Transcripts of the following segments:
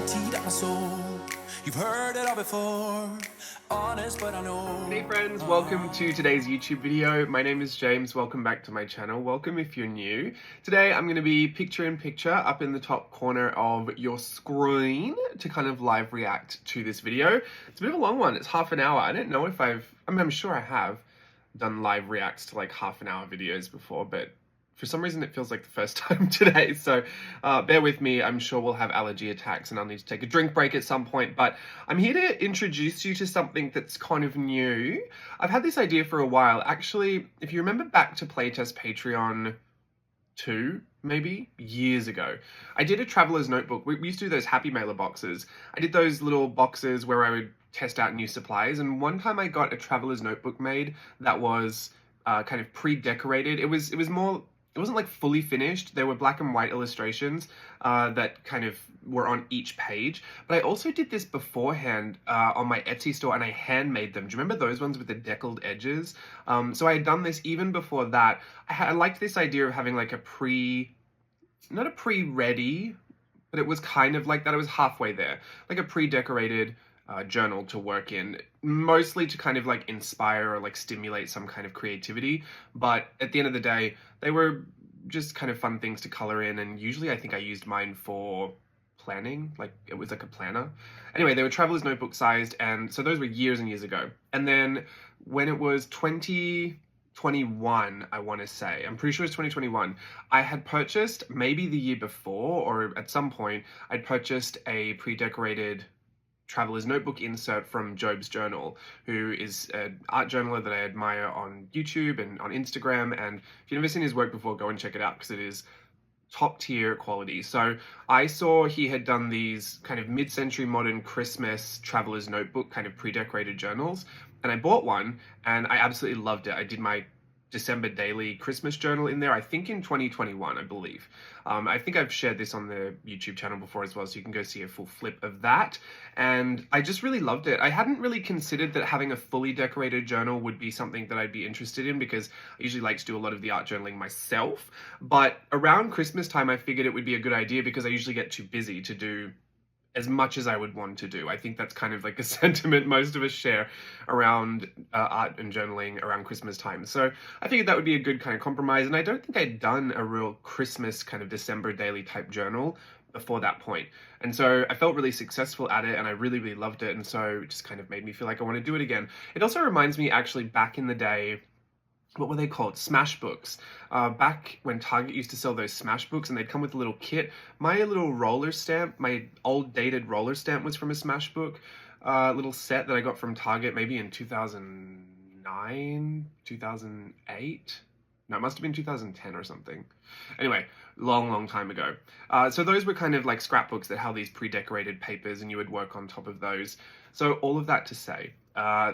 guaranteed at my soul. You've heard it all before, honest but I know. Hey friends, welcome to today's YouTube video. My name is James, welcome back to my channel. Welcome if you're new. Today I'm going to be picture-in-picture up in the top corner of your screen to kind of live react to this video. It's a bit of a long one, it's half an hour. I don't know if I'm sure I have done live reacts to like half an hour videos before, but for some reason it feels like the first time today, so bear with me. I'm sure we'll have allergy attacks and I'll need to take a drink break at some point, but I'm here to introduce you to something that's kind of new. I've had this idea for a while. Actually, if you remember back to Playtest Patreon 2, maybe, years ago, I did a traveler's notebook. We used to do those Happy Mailer boxes. I did those little boxes where I would test out new supplies, and one time I got a traveler's notebook made that was kind of pre-decorated. It wasn't like fully finished. There were black and white illustrations that kind of were on each page. But I also did this beforehand on my Etsy store, and I handmade them. Do you remember those ones with the deckled edges? So I had done this even before that. I liked this idea of having like not a pre-ready, but it was kind of like that. It was halfway there, like a pre-decorated journal to work in, mostly to kind of like inspire or like stimulate some kind of creativity. But at the end of the day, they were just kind of fun things to color in, and usually I think I used mine for planning, like it was like a planner. Anyway, they were traveler's notebook sized, and so those were years and years ago. And then when it was 2021, I want to say, I'm pretty sure it's 2021, I had purchased, maybe the year before or at some point, I'd purchased a pre-decorated traveler's notebook insert from Job's Journal, who is an art journaler that I admire on YouTube and on Instagram. And if you've never seen his work before, go and check it out because it is top tier quality. So I saw he had done these kind of mid-century modern Christmas traveler's notebook kind of pre-decorated journals, and I bought one and I absolutely loved it. I did my December daily Christmas journal in there, I think in 2021, I believe. I think I've shared this on the YouTube channel before as well, so you can go see a full flip of that. And I just really loved it. I hadn't really considered that having a fully decorated journal would be something that I'd be interested in, because I usually like to do a lot of the art journaling myself. But around Christmas time, I figured it would be a good idea because I usually get too busy to do as much as I would want to do. I think that's kind of like a sentiment most of us share around art and journaling around Christmas time. So I figured that would be a good kind of compromise, and I don't think I'd done a real Christmas kind of December daily type journal before that point. And so I felt really successful at it, and I really, really loved it, and so it just kind of made me feel like I want to do it again. It also reminds me, actually, back in the day, what were they called? Smash books. Back when Target used to sell those Smash books and they'd come with a little kit. My little roller stamp, my old dated roller stamp was from a Smash book little set that I got from Target maybe in 2009, 2008. No, it must have been 2010 or something. Anyway, long time ago. So those were kind of like scrapbooks that held these pre-decorated papers, and you would work on top of those. So all of that to say,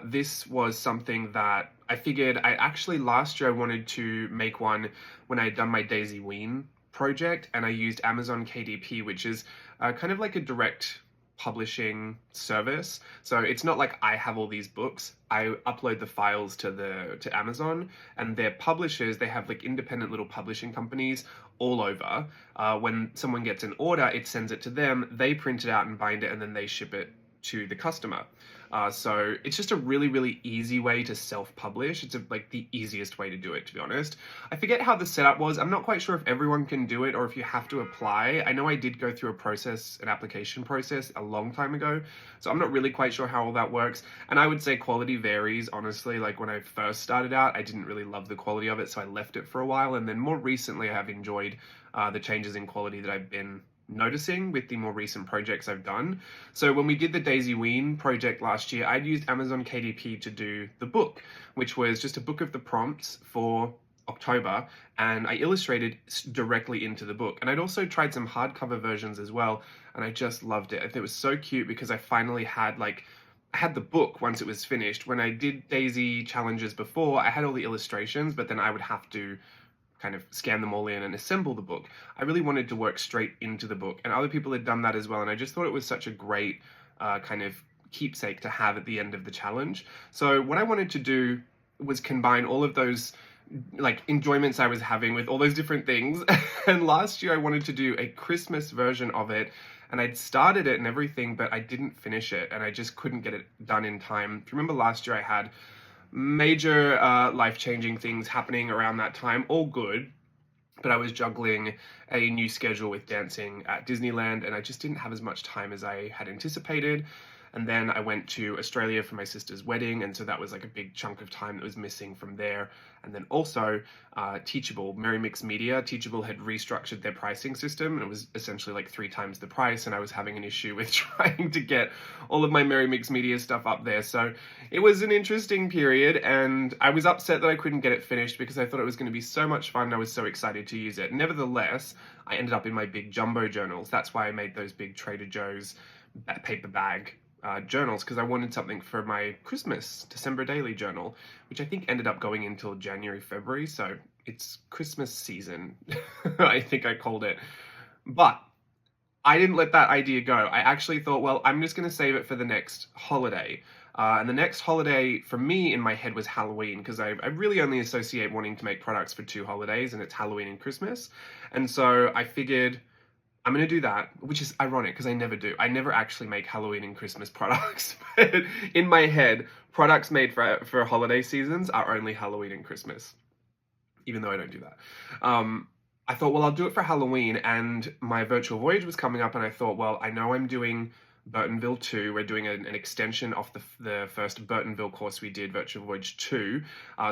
this was something that I figured last year I wanted to make one when I had done my Daisy Ween project, and I used Amazon KDP, which is kind of like a direct publishing service. So it's not like I have all these books. I upload the files to Amazon, and their publishers, they have like independent little publishing companies all over. When someone gets an order, it sends it to them, they print it out and bind it, and then they ship it to the customer. So it's just a really, really easy way to self-publish. It's like the easiest way to do it, to be honest. I forget how the setup was. I'm not quite sure if everyone can do it or if you have to apply. I know I did go through an application process a long time ago, so I'm not really quite sure how all that works. And I would say quality varies, honestly. Like when I first started out, I didn't really love the quality of it, so I left it for a while. And then more recently, I have enjoyed the changes in quality that I've been noticing with the more recent projects I've done. So when we did the Daisy Ween project last year, I'd used Amazon KDP to do the book, which was just a book of the prompts for October, and I illustrated directly into the book. And I'd also tried some hardcover versions as well, and I just loved it. It was so cute because I finally had I had the book once it was finished. When I did Daisy challenges before, I had all the illustrations, but then I would have to kind of scan them all in and assemble the book. I really wanted to work straight into the book, and other people had done that as well, and I just thought it was such a great kind of keepsake to have at the end of the challenge. So what I wanted to do was combine all of those like enjoyments I was having with all those different things. And last year I wanted to do a Christmas version of it and I'd started it and everything, but I didn't finish it, and I just couldn't get it done in time. If you remember last year, I had major life-changing things happening around that time, all good, but I was juggling a new schedule with dancing at Disneyland, and I just didn't have as much time as I had anticipated. And then I went to Australia for my sister's wedding, and so that was like a big chunk of time that was missing from there. And then also Teachable, Merry Mix Media, Teachable had restructured their pricing system, and it was essentially like 3 times the price, and I was having an issue with trying to get all of my Merry Mix Media stuff up there. So it was an interesting period, and I was upset that I couldn't get it finished because I thought it was going to be so much fun and I was so excited to use it. Nevertheless, I ended up in my big jumbo journals. That's why I made those big Trader Joe's paper bag journals, because I wanted something for my Christmas December daily journal, which I think ended up going until January, February, so it's Christmas season, I think I called it. But I didn't let that idea go. I actually thought, well, I'm just going to save it for the next holiday. And the next holiday for me in my head was Halloween, because I really only associate wanting to make products for 2 holidays, and it's Halloween and Christmas. And so I figured I'm going to do that, which is ironic because I never do. I never actually make Halloween and Christmas products. But in my head, products made for holiday seasons are only Halloween and Christmas, even though I don't do that. I thought, well, I'll do it for Halloween, and my virtual voyage was coming up, and I thought, well, I know I'm doing Burtonville 2. We're doing an extension off the first Burtonville course we did, Virtual Voyage 2.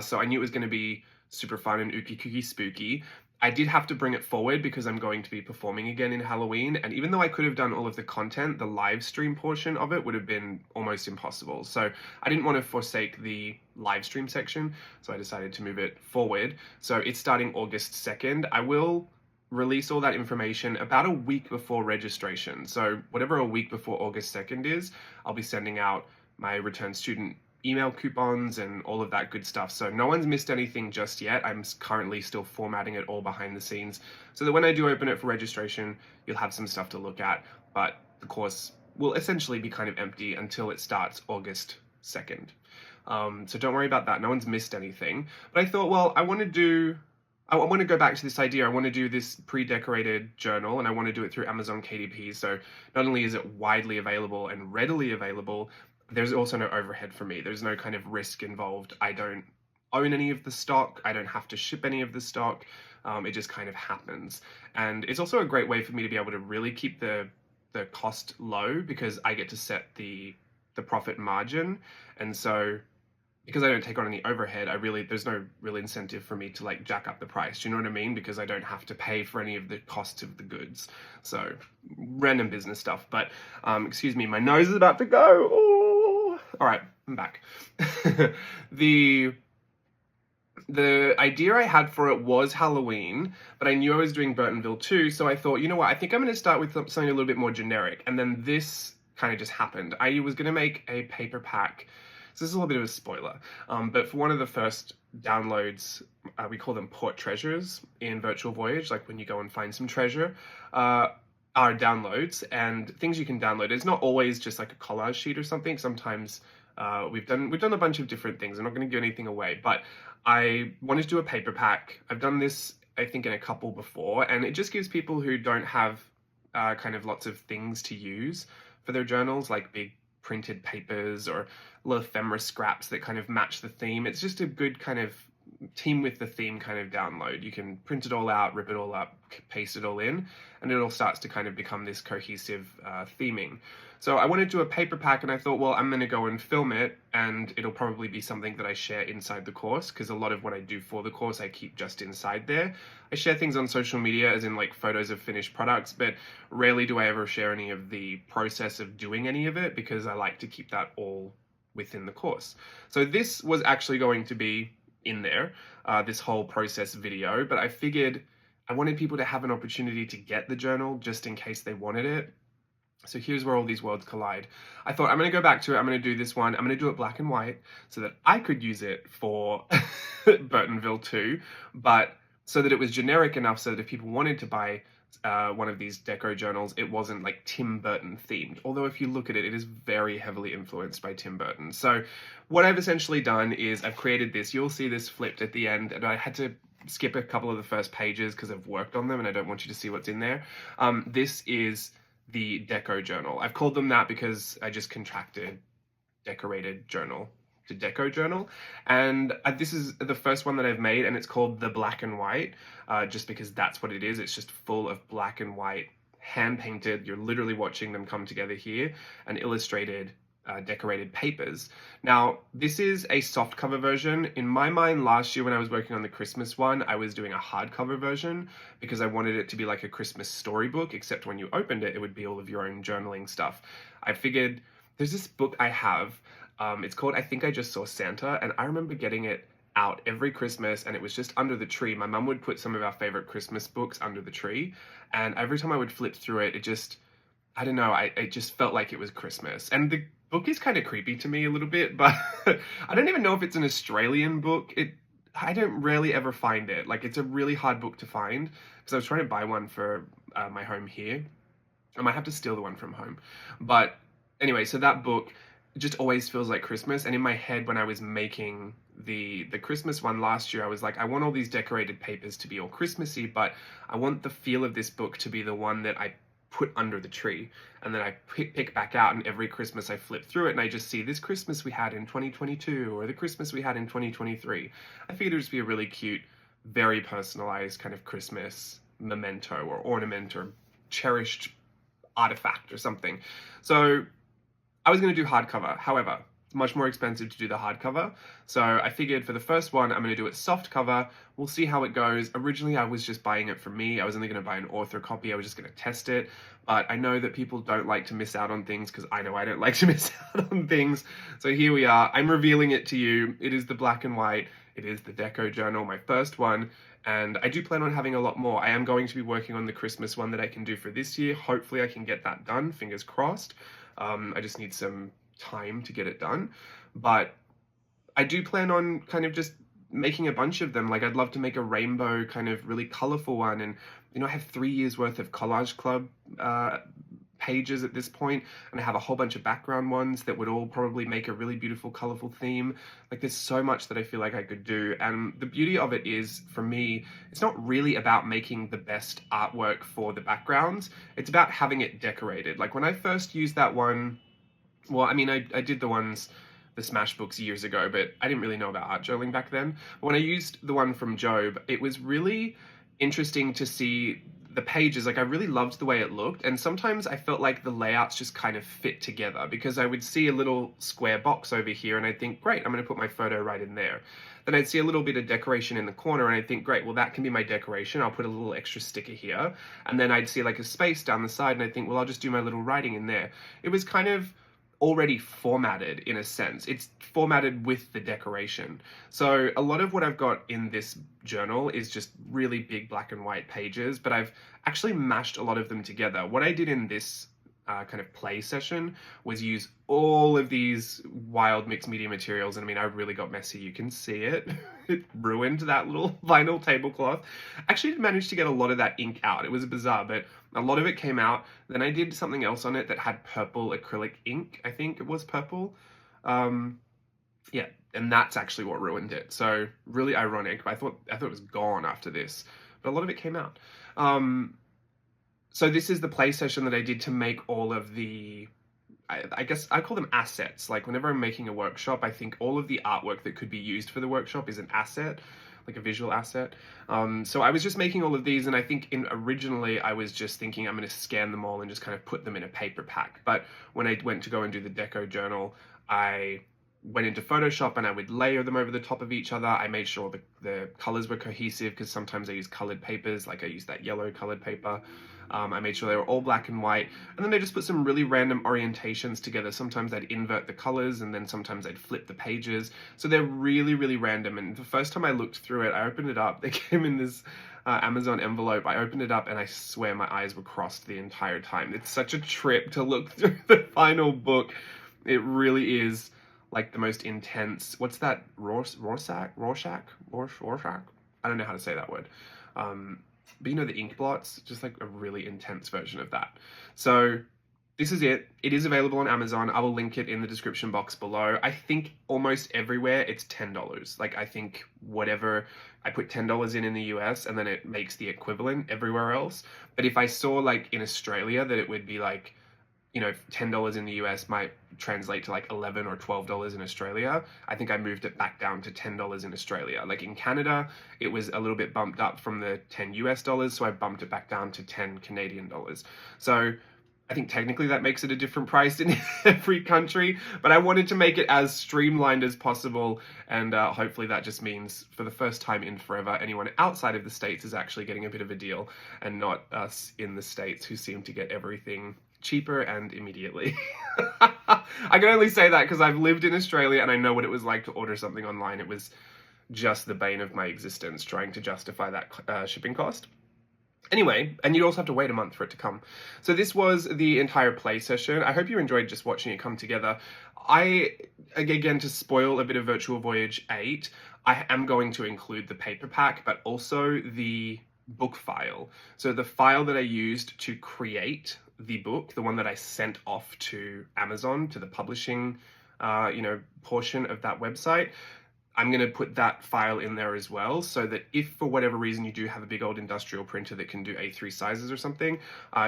So I knew it was going to be super fun and ooky kooky spooky. I did have to bring it forward because I'm going to be performing again in Halloween, and even though I could have done all of the content, the live stream portion of it would have been almost impossible. So I didn't want to forsake the live stream section, so I decided to move it forward. So it's starting August 2nd. I will release all that information about a week before registration. So whatever a week before August 2nd is, I'll be sending out my return student email coupons and all of that good stuff. So no one's missed anything just yet. I'm currently still formatting it all behind the scenes so that when I do open it for registration, you'll have some stuff to look at. But the course will essentially be kind of empty until it starts August 2nd. So don't worry about that. No one's missed anything. But I thought, well, I want to go back to this idea. I want to do this pre-decorated journal, and I want to do it through Amazon KDP. So not only is it widely available and readily available, there's also no overhead for me. There's no kind of risk involved. I don't own any of the stock. I don't have to ship any of the stock. It just kind of happens. And it's also a great way for me to be able to really keep the cost low, because I get to set the profit margin. And so because I don't take on any overhead, there's no real incentive for me to like jack up the price. Do you know what I mean? Because I don't have to pay for any of the costs of the goods. So random business stuff. But excuse me, my nose is about to go. Oh. All right, I'm back. The idea I had for it was Halloween, but I knew I was doing Burtonville 2, so I thought, you know what, I think I'm going to start with something a little bit more generic. And then this kind of just happened. I was going to make a paper pack. So this is a little bit of a spoiler, but for one of the first downloads, we call them port treasures in Virtual Voyage, like when you go and find some treasure, are downloads and things you can download. It's not always just like a collage sheet or something. Sometimes we've done a bunch of different things. I'm not going to give anything away, but I wanted to do a paper pack. I've done this, I think, in a couple before, and it just gives people who don't have kind of lots of things to use for their journals, like big printed papers or little ephemera scraps that kind of match the theme. It's just a good kind of team with the theme kind of download. You can print it all out, rip it all up, paste it all in, and it all starts to kind of become this cohesive theming. So I wanted to do a paper pack, and I thought, well, I'm going to go and film it, and it'll probably be something that I share inside the course, because a lot of what I do for the course I keep just inside there. I share things on social media, as in like photos of finished products, but rarely do I ever share any of the process of doing any of it, because I like to keep that all within the course. So this was actually going to be in there, this whole process video, but I figured I wanted people to have an opportunity to get the journal just in case they wanted it. So here's where all these worlds collide. I thought, I'm going to go back to it. I'm going to do this one. I'm going to do it black and white so that I could use it for Burtonville 2, but so that it was generic enough so that if people wanted to buy one of these deco journals, it wasn't like Tim Burton themed. Although if you look at it, it is very heavily influenced by Tim Burton. So what I've essentially done is I've created this. You'll see this flipped at the end, and I had to skip a couple of the first pages because I've worked on them and I don't want you to see what's in there. This is the DecoJournal. I've called them that because I just contracted decorated journal to DecoJournal, and this is the first one that I've made, and it's called the black and white, just because that's what it is. It's just full of black and white, hand painted. You're literally watching them come together here, and illustrated decorated papers. Now, this is a soft cover version. In my mind, last year when I was working on the Christmas one, I was doing a hardcover version because I wanted it to be like a Christmas storybook, except when you opened it, it would be all of your own journaling stuff. I figured there's this book I have. It's called I Think I Just Saw Santa, and I remember getting it out every Christmas, and it was just under the tree. My mum would put some of our favorite Christmas books under the tree, and every time I would flip through it, it just, I don't know, it just felt like it was Christmas. And the book is kind of creepy to me a little bit, but I don't even know if it's an Australian book. I don't rarely ever find it. Like, it's a really hard book to find, because I was trying to buy one for my home here. I might have to steal the one from home. But anyway, so that book just always feels like Christmas. And in my head, when I was making the Christmas one last year, I was like, I want all these decorated papers to be all Christmassy, but I want the feel of this book to be the one that I put under the tree, and then I pick back out, and every Christmas I flip through it and I just see this Christmas we had in 2022 or the Christmas we had in 2023. I figured it would just be a really cute, very personalized kind of Christmas memento or ornament or cherished artifact or something. So I was going to do hardcover. However, it's much more expensive to do the hardcover. So I figured for the first one, I'm going to do it soft cover. We'll see how it goes. Originally, I was just buying it for me. I was only going to buy an author copy. I was just going to test it. But I know that people don't like to miss out on things, because I know I don't like to miss out on things. So here we are. I'm revealing it to you. It is the black and white. It is the DecoJournal, my first one. And I do plan on having a lot more. I am going to be working on the Christmas one that I can do for this year. Hopefully I can get that done, fingers crossed. I just need some time to get it done, but I do plan on kind of just making a bunch of them. Like, I'd love to make a rainbow kind of really colorful one, and I have 3 years worth of Collage Club pages at this point, and I have a whole bunch of background ones that would all probably make a really beautiful colorful theme. Like, there's so much that I feel like I could do, and the beauty of it is, for me, it's not really about making the best artwork for the backgrounds. It's about having it decorated. Like, when I first used that one, well, I mean, I did the Smash books years ago, but I didn't really know about art journaling back then. But when I used the one from Job, it was really interesting to see the pages. Like, I really loved the way it looked, and sometimes I felt like the layouts just kind of fit together, because I would see a little square box over here and I'd think, great, I'm going to put my photo right in there. Then I'd see a little bit of decoration in the corner and I'd think, great, well, that can be my decoration. I'll put a little extra sticker here. And then I'd see like a space down the side and I'd think, well, I'll just do my little writing in there. It was kind of already formatted in a sense. It's formatted with the decoration. So a lot of what I've got in this journal is just really big black and white pages, but I've actually mashed a lot of them together. What I did in this kind of play session was use all of these wild mixed media materials, and I mean, I really got messy. You can see it. It ruined that little vinyl tablecloth. Actually managed to get a lot of that ink out. It was bizarre, but a lot of it came out. Then I did something else on it that had purple acrylic ink. I think it was purple. Yeah, and that's actually what ruined it. So really ironic. I thought it was gone after this, but a lot of it came out. So this is the play session that I did to make all of the, I guess I call them assets. Like, whenever I'm making a workshop, I think all of the artwork that could be used for the workshop is an asset, like a visual asset. So I was just making all of these, and I think originally I was just thinking I'm going to scan them all and just kind of put them in a paper pack. But when I went to go and do the DecoJournal, I went into Photoshop and I would layer them over the top of each other. I made sure the colors were cohesive, because sometimes I use colored papers, like I used that yellow colored paper. I made sure they were all black and white, and then I just put some really random orientations together. Sometimes I'd invert the colors, and then sometimes I'd flip the pages. So they're really, really random. And the first time I looked through it, I opened it up. They came in this Amazon envelope. I opened it up and I swear my eyes were crossed the entire time. It's such a trip to look through the final book. It really is like the most intense, what's that, Rorschach? I don't know how to say that word. But you know, the ink blots, just like a really intense version of that. So this is it. It is available on Amazon. I will link it in the description box below. I think almost everywhere it's $10. Like, I think whatever I put $10 in the US, and then it makes the equivalent everywhere else. But if I saw like in Australia that it would be like, you know, $10 in the US might translate to like $11 or $12 in Australia, I think I moved it back down to $10 in Australia. Like in Canada, it was a little bit bumped up from the 10 US dollars, so I bumped it back down to 10 Canadian dollars. So I think technically that makes it a different price in every country, but I wanted to make it as streamlined as possible, and hopefully that just means for the first time in forever, anyone outside of the States is actually getting a bit of a deal, and not us in the States who seem to get everything cheaper and immediately. I can only say that because I've lived in Australia and I know what it was like to order something online. It was just the bane of my existence trying to justify that shipping cost. Anyway, and you'd also have to wait a month for it to come. So this was the entire play session. I hope you enjoyed just watching it come together. Again, to spoil a bit of Virtual Voyage 8, I am going to include the paper pack, but also the book file. So the file that I used to create the book, the one that I sent off to Amazon, to the publishing, portion of that website, I'm going to put that file in there as well, so that if for whatever reason you do have a big old industrial printer that can do A3 sizes or something,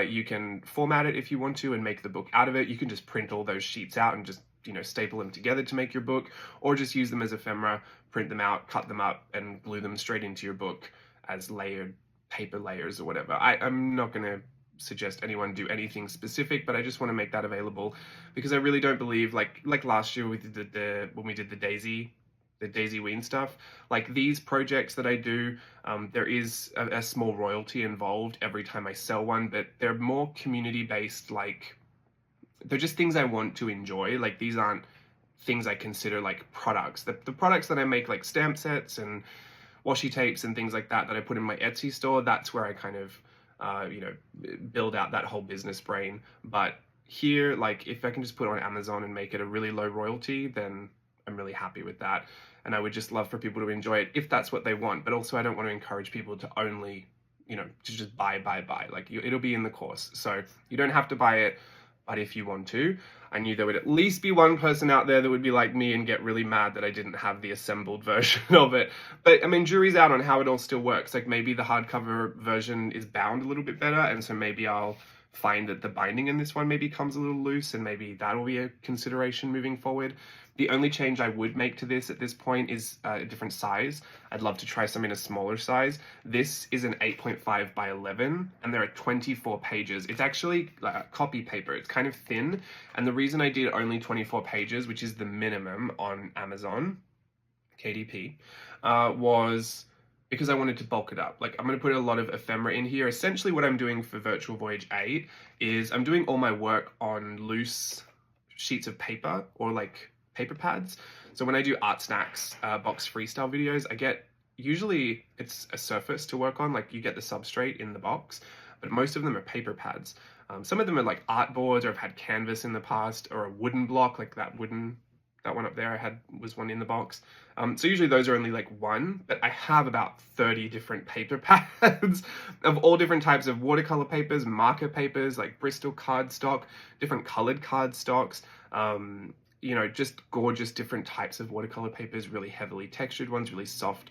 you can format it if you want to and make the book out of it. You can just print all those sheets out and just, staple them together to make your book, or just use them as ephemera, print them out, cut them up, and glue them straight into your book as layered paper layers or whatever. I'm not going to suggest anyone do anything specific, but I just want to make that available because I really don't believe, like last year when we did the Daisy Ween stuff, like these projects that I do, there is a small royalty involved every time I sell one, but they're more community based. Like, they're just things I want to enjoy. Like, these aren't things I consider like products. The products that I make, like stamp sets and washi tapes and things like that I put in my Etsy store, that's where I kind of build out that whole business brain. But here, like, if I can just put it on Amazon and make it a really low royalty, then I'm really happy with that. And I would just love for people to enjoy it if that's what they want. But also, I don't want to encourage people to only, to just buy. Like, it'll be in the course. So you don't have to buy it, but if you want to, I knew there would at least be one person out there that would be like me and get really mad that I didn't have the assembled version of it. But I mean, jury's out on how it all still works. Like, maybe the hardcover version is bound a little bit better, and so maybe I'll find that the binding in this one maybe comes a little loose, and maybe that'll be a consideration moving forward. The only change I would make to this at this point is a different size. I'd love to try some in a smaller size. This is an 8.5 by 11, and there are 24 pages. It's actually copy paper. It's kind of thin, and the reason I did only 24 pages, which is the minimum on Amazon, KDP, was because I wanted to bulk it up. Like, I'm going to put a lot of ephemera in here. Essentially what I'm doing for Virtual Voyage 8 is I'm doing all my work on loose sheets of paper, or like paper pads. So when I do Art Snacks box freestyle videos, I get, usually it's a surface to work on, like you get the substrate in the box, but most of them are paper pads. Some of them are like art boards, or I've had canvas in the past, or a wooden block, like that one up there was one in the box. So usually those are only like one, but I have about 30 different paper pads of all different types of watercolor papers, marker papers, like Bristol cardstock, different colored cardstocks, just gorgeous different types of watercolor papers, really heavily textured ones, really soft,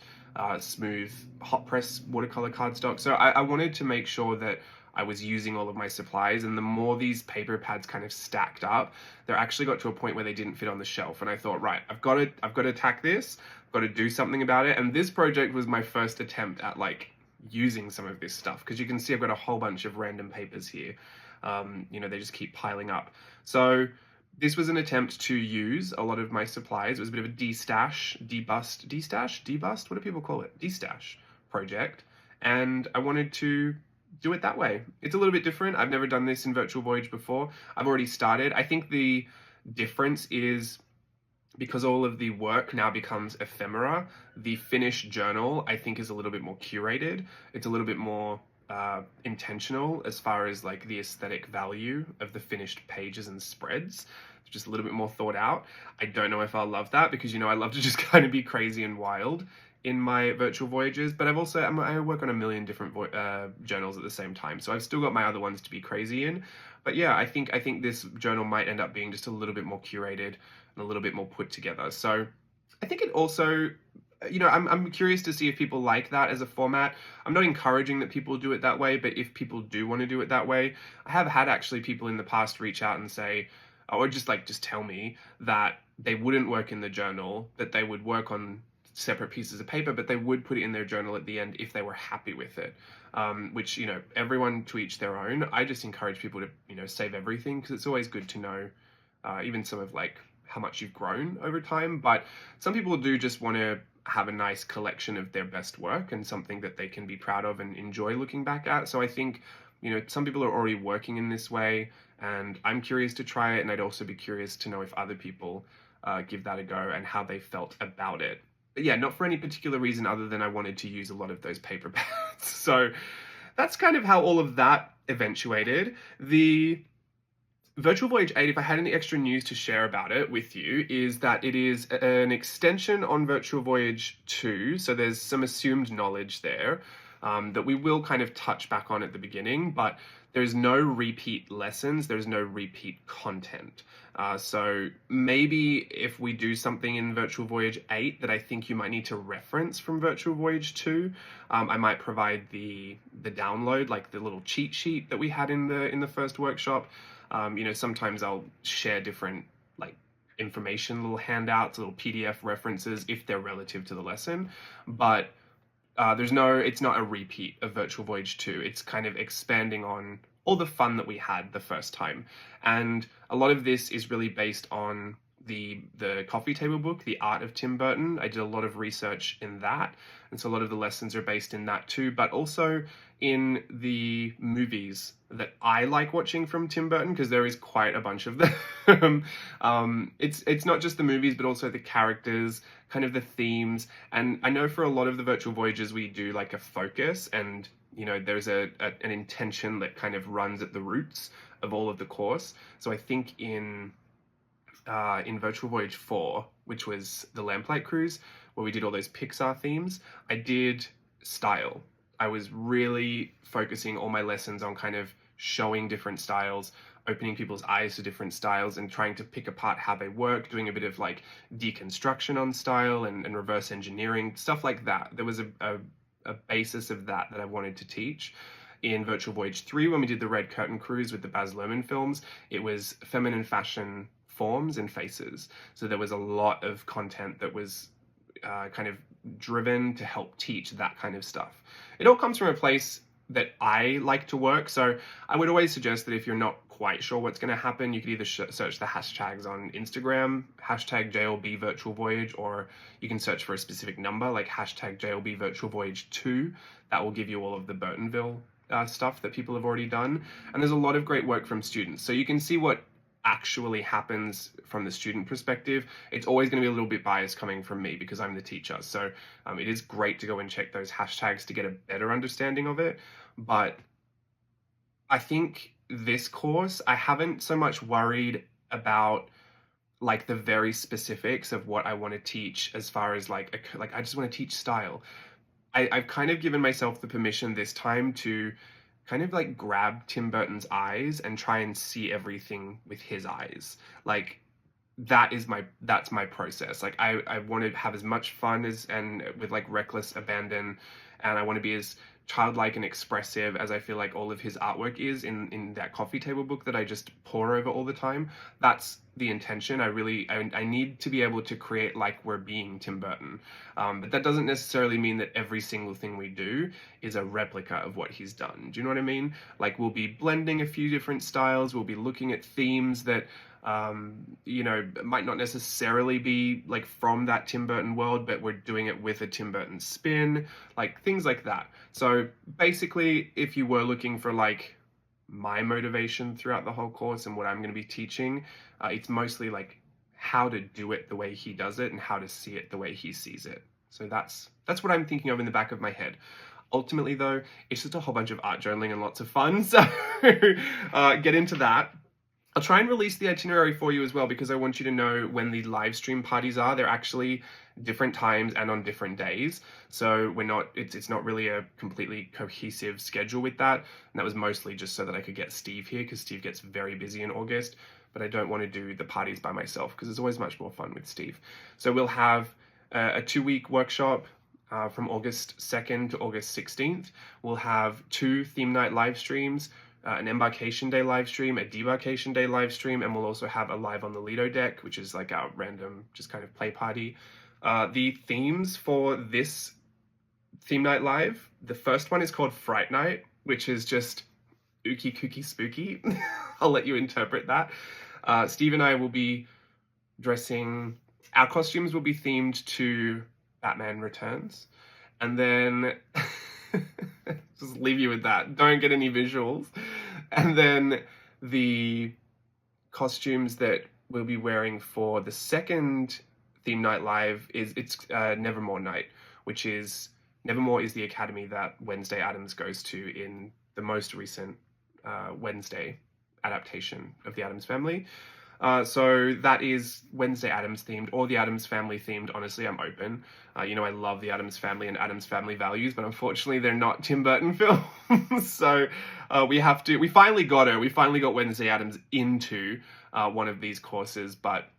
smooth, hot press watercolor cardstock. So I wanted to make sure that I was using all of my supplies, and the more these paper pads kind of stacked up, they actually got to a point where they didn't fit on the shelf. And I thought, right, I've got to attack this, I've got to do something about it. And this project was my first attempt at like using some of this stuff, because you can see I've got a whole bunch of random papers here. They just keep piling up. So this was an attempt to use a lot of my supplies. It was a bit of a debust, what do people call it? Destash project. And I wanted to do it that way. It's a little bit different. I've never done this in Virtual Voyage before. I've already started. I think the difference is because all of the work now becomes ephemera, the finished journal, I think, is a little bit more curated. It's a little bit more intentional as far as like the aesthetic value of the finished pages and spreads. It's just a little bit more thought out. I don't know if I'll love that, because I love to just kind of be crazy and wild in my virtual voyages, but I work on a million different journals at the same time, so I've still got my other ones to be crazy in. But yeah, I think this journal might end up being just a little bit more curated and a little bit more put together. So I think it also, I'm curious to see if people like that as a format. I'm not encouraging that people do it that way, but if people do want to do it that way, I have had actually people in the past reach out and say, or just tell me that they wouldn't work in the journal, that they would work on separate pieces of paper, but they would put it in their journal at the end if they were happy with it. Which, everyone to each their own. I just encourage people to, save everything, because it's always good to know, even some of how much you've grown over time. But some people do just want to have a nice collection of their best work and something that they can be proud of and enjoy looking back at. So I think, some people are already working in this way, and I'm curious to try it, and I'd also be curious to know if other people give that a go and how they felt about it. But yeah, not for any particular reason other than I wanted to use a lot of those paper pads. So that's kind of how all of that eventuated. The Virtual Voyage 8, if I had any extra news to share about it with you, is that it is an extension on Virtual Voyage 2, so there's some assumed knowledge there that we will kind of touch back on at the beginning, but there's no repeat lessons, there's no repeat content. So maybe if we do something in Virtual Voyage 8 that I think you might need to reference from Virtual Voyage 2, I might provide the download, like the little cheat sheet that we had in the first workshop. Sometimes I'll share different information, little handouts, little PDF references if they're relative to the lesson, but it's not a repeat of Virtual Voyage 2. It's kind of expanding on all the fun that we had the first time. And a lot of this is really based on the coffee table book, The Art of Tim Burton. I did a lot of research in that, and so a lot of the lessons are based in that too, but also in the movies that I like watching from Tim Burton, because there is quite a bunch of them. It's not just the movies, but also the characters, kind of the themes. And I know for a lot of the virtual voyages we do a focus, and there's an intention that kind of runs at the roots of all of the course. So I think in Virtual Voyage 4, which was the Lamplight Cruise, where we did all those Pixar themes, I did style. I was really focusing all my lessons on kind of showing different styles, opening people's eyes to different styles, and trying to pick apart how they work, doing a bit of deconstruction on style and reverse engineering, stuff like that. There was a basis of that I wanted to teach. In Virtual Voyage 3, when we did the Red Curtain Cruise with the Baz Luhrmann films, it was feminine fashion forms and faces. So there was a lot of content that was kind of driven to help teach that kind of stuff. It all comes from a place that I like to work, so I would always suggest that if you're not quite sure what's going to happen, you could either search the hashtags on Instagram, hashtag JLB Virtual Voyage, or you can search for a specific number, like hashtag JLB Virtual Voyage 2. That will give you all of the Burtonville stuff that people have already done. And there's a lot of great work from students, so you can see what actually happens from the student perspective. It's always going to be a little bit biased coming from me because I'm the teacher, so it is great to go and check those hashtags to get a better understanding of it. But I think this course, I haven't so much worried about the very specifics of what I want to teach, as far as I just want to teach style. I've kind of given myself the permission this time to kind of grab Tim Burton's eyes and try and see everything with his eyes. That's my process. I want to have as much fun and with reckless abandon, and I want to be as childlike and expressive as I feel like all of his artwork is in that coffee table book that I just pore over all the time. That's the intention. I need to be able to create like we're being Tim Burton. But that doesn't necessarily mean that every single thing we do is a replica of what he's done. Do you know what I mean? We'll be blending a few different styles. We'll be looking at themes that might not necessarily be from that Tim Burton world, but we're doing it with a Tim Burton spin, things like that. So basically, if you were looking for my motivation throughout the whole course and what I'm going to be teaching, it's mostly how to do it the way he does it and how to see it the way he sees it. So that's what I'm thinking of in the back of my head. Ultimately, though, it's just a whole bunch of art journaling and lots of fun. So get into that. I'll try and release the itinerary for you as well, because I want you to know when the live stream parties are. They're actually different times and on different days. So it's not really a completely cohesive schedule with that. And that was mostly just so that I could get Steve here, because Steve gets very busy in August, but I don't want to do the parties by myself because it's always much more fun with Steve. So we'll have a 2-week workshop from August 2nd to August 16th. We'll have 2 theme night live streams, an embarkation day live stream, a debarkation day live stream, and we'll also have a live on the Lido deck, which is like our random just kind of play party. The themes for this theme night live, the first one is called Fright Night, which is just ooky kooky spooky. I'll let you interpret that. Steve and I will be our costumes will be themed to Batman Returns. And then just leave you with that. Don't get any visuals. And then the costumes that we'll be wearing for the second theme night live it's Nevermore Night, which is Nevermore is the academy that Wednesday Addams goes to in the most recent Wednesday adaptation of the Addams Family. So that is Wednesday Addams themed or the Addams Family themed. Honestly, I'm open. I love the Addams Family and Addams Family values, but unfortunately they're not Tim Burton films. So we finally got Wednesday Addams into one of these courses, but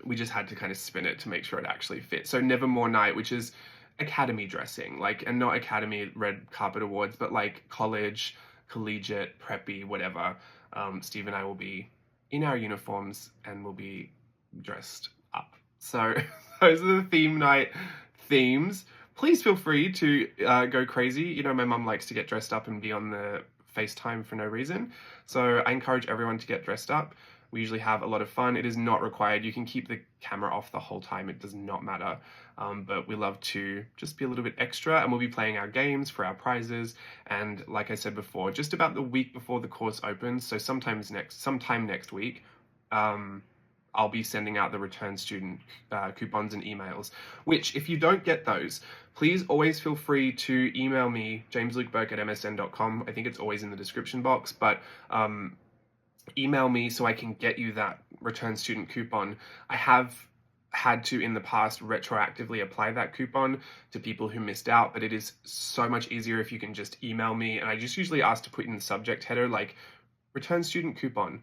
we just had to kind of spin it to make sure it actually fit. So Nevermore Night, which is academy dressing, and not academy red carpet awards, but like college, collegiate, preppy, whatever. Steve and I will be in our uniforms and we'll be dressed up. So those are the theme night themes. Please feel free to go crazy. My mum likes to get dressed up and be on the FaceTime for no reason. So I encourage everyone to get dressed up. We usually have a lot of fun. It is not required. You can keep the camera off the whole time. It does not matter. But we love to just be a little bit extra, and we'll be playing our games for our prizes. And like I said before, just about the week before the course opens, so sometime next week, I'll be sending out the return student coupons and emails, which if you don't get those, please always feel free to email me, jameslukeburke@msn.com. I think it's always in the description box, but email me so I can get you that return student coupon. I have had to in the past retroactively apply that coupon to people who missed out, but it is so much easier if you can just email me, and I just usually ask to put in the subject header like return student coupon.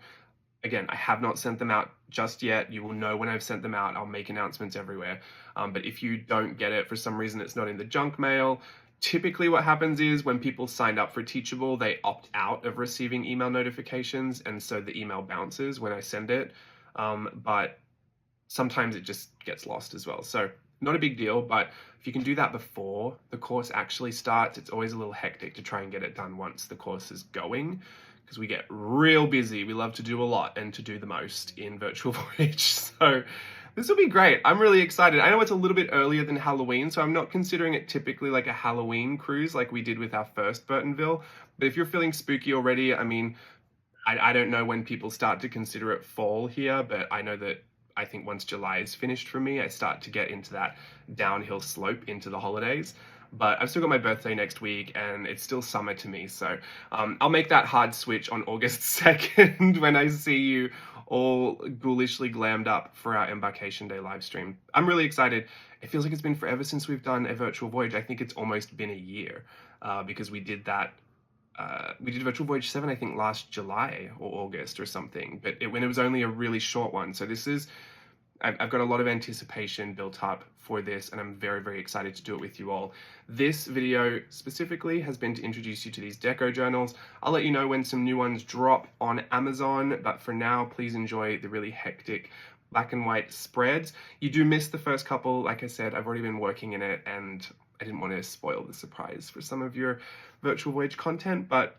Again, I have not sent them out just yet. You will know when I've sent them out. I'll make announcements everywhere. But if you don't get it for some reason, it's not in the junk mail. Typically what happens is when people signed up for Teachable, they opt out of receiving email notifications, and so the email bounces when I send it. But sometimes it just gets lost as well. So not a big deal, but if you can do that before the course actually starts, it's always a little hectic to try and get it done once the course is going, because we get real busy. We love to do a lot and to do the most in Virtual Voyage. So this will be great. I'm really excited. I know it's a little bit earlier than Halloween, so I'm not considering it typically like a Halloween cruise like we did with our first Burtonville. But if you're feeling spooky already, I don't know when people start to consider it fall here, but I know that I think once July is finished for me, I start to get into that downhill slope into the holidays. But I've still got my birthday next week and it's still summer to me. So I'll make that hard switch on August 2nd when I see you all ghoulishly glammed up for our Embarkation Day live stream. I'm really excited. It feels like it's been forever since we've done a Virtual Voyage. I think it's almost been a year because we did that. We did Virtual Voyage 7, I think, last July or August or something, but when it was only a really short one. So I've got a lot of anticipation built up for this, and I'm very, very excited to do it with you all. This video specifically has been to introduce you to these deco journals. I'll let you know when some new ones drop on Amazon, but for now, please enjoy the really hectic black and white spreads. You do miss the first couple. Like I said, I've already been working in it, and I didn't want to spoil the surprise for some of your Virtual Voyage content, but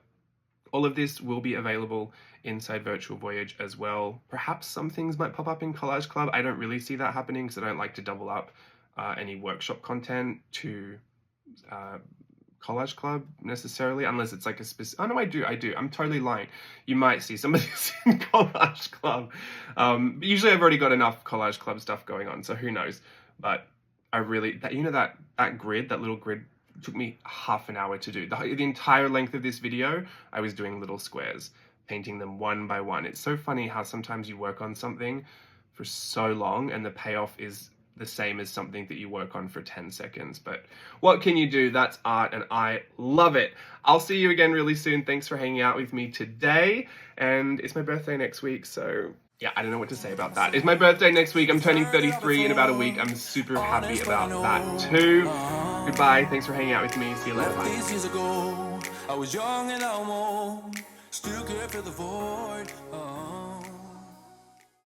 all of this will be available inside Virtual Voyage as well. Perhaps some things might pop up in Collage Club. I don't really see that happening because I don't like to double up any workshop content to Collage Club necessarily, unless it's like a specific... Oh no, I do. I'm totally lying. You might see some of this in Collage Club. But usually I've already got enough Collage Club stuff going on, so who knows. But I really... that little grid took me half an hour to do. The entire length of this video, I was doing little squares. painting them one by one. It's so funny how sometimes you work on something for so long and the payoff is the same as something that you work on for 10 seconds. But what can you do? That's art and I love it. I'll see you again really soon. Thanks for hanging out with me today. And it's my birthday next week, so yeah, I don't know what to say about that. It's my birthday next week. I'm turning 33 in about a week. I'm super happy about that too. Goodbye. Thanks for hanging out with me. See you later. Bye. These years ago, I was young and almost still care for the void.